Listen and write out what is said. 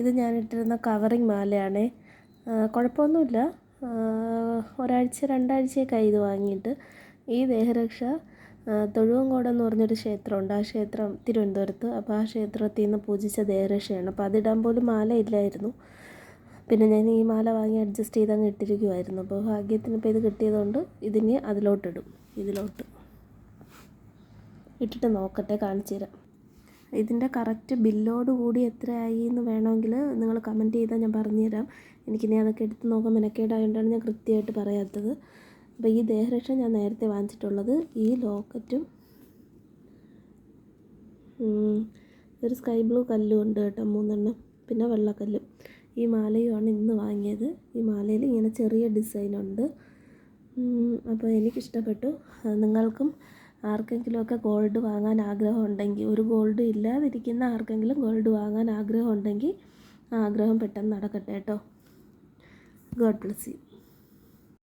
ഇത് ഞാനിട്ടിരുന്ന കവറിങ് മാലയാണേ. കുഴപ്പമൊന്നുമില്ല. ഒരാഴ്ച 2 ആഴ്ചയൊക്കെയായി ഇത് വാങ്ങിയിട്ട്. ഈ ദേഹരക്ഷ തൊഴുവങ്കോട് എന്ന് പറഞ്ഞൊരു ക്ഷേത്രമുണ്ട്. ആ ക്ഷേത്രം തിരുവനന്തപുരത്ത്. അപ്പോൾ ആ ക്ഷേത്രത്തിൽ നിന്ന് പൂജിച്ച ദേഹരക്ഷയാണ്. അപ്പോൾ അതിടാൻ പോലും മാല ഇല്ലായിരുന്നു. പിന്നെ ഞാൻ ഈ മാല വാങ്ങി അഡ്ജസ്റ്റ് ചെയ്ത് അങ്ങ് ഇട്ടിരിക്കുമായിരുന്നു. അപ്പോൾ ഭാഗ്യത്തിന് ഇപ്പോൾ ഇത് കിട്ടിയതുകൊണ്ട് ഇതിന് അതിലോട്ടിടും. ഇതിലോട്ട് ഇട്ടിട്ട് നോക്കട്ടെ, കാണിച്ചു തരാം. ഇതിൻ്റെ കറക്റ്റ് ബില്ലോട് കൂടി എത്രയായി എന്ന് വേണമെങ്കിൽ നിങ്ങൾ കമൻറ്റ് ചെയ്താൽ ഞാൻ പറഞ്ഞുതരാം. എനിക്കിനി അതൊക്കെ എടുത്ത് നോക്കാൻ മെനക്കേടായതുകൊണ്ടാണ് ഞാൻ കൃത്യമായിട്ട് പറയാത്തത്. അപ്പോൾ ഈ ദേഹരക്ഷ ഞാൻ നേരത്തെ വാങ്ങിച്ചിട്ടുള്ളത്. ഈ ലോക്കറ്റും ഒരു സ്കൈ ബ്ലൂ കല്ലും ഉണ്ട് കേട്ടോ, 3 എണ്ണം. പിന്നെ വെള്ളക്കല്ലും. ഈ മാലയുമാണ് ഇന്ന് വാങ്ങിയത്. ഈ മാലയിൽ ഇങ്ങനെ ചെറിയ ഡിസൈനുണ്ട്. അപ്പോൾ എനിക്കിഷ്ടപ്പെട്ടു. നിങ്ങൾക്കും ആർക്കെങ്കിലുമൊക്കെ ഗോൾഡ് വാങ്ങാൻ ആഗ്രഹം ഉണ്ടെങ്കിൽ, ഒരു ഗോൾഡ് ഇല്ലാതിരിക്കുന്ന ആർക്കെങ്കിലും ഗോൾഡ് വാങ്ങാൻ ആഗ്രഹം ഉണ്ടെങ്കിൽ ആ ആഗ്രഹം പെട്ടെന്ന് നടക്കട്ടെ കേട്ടോ. God bless you.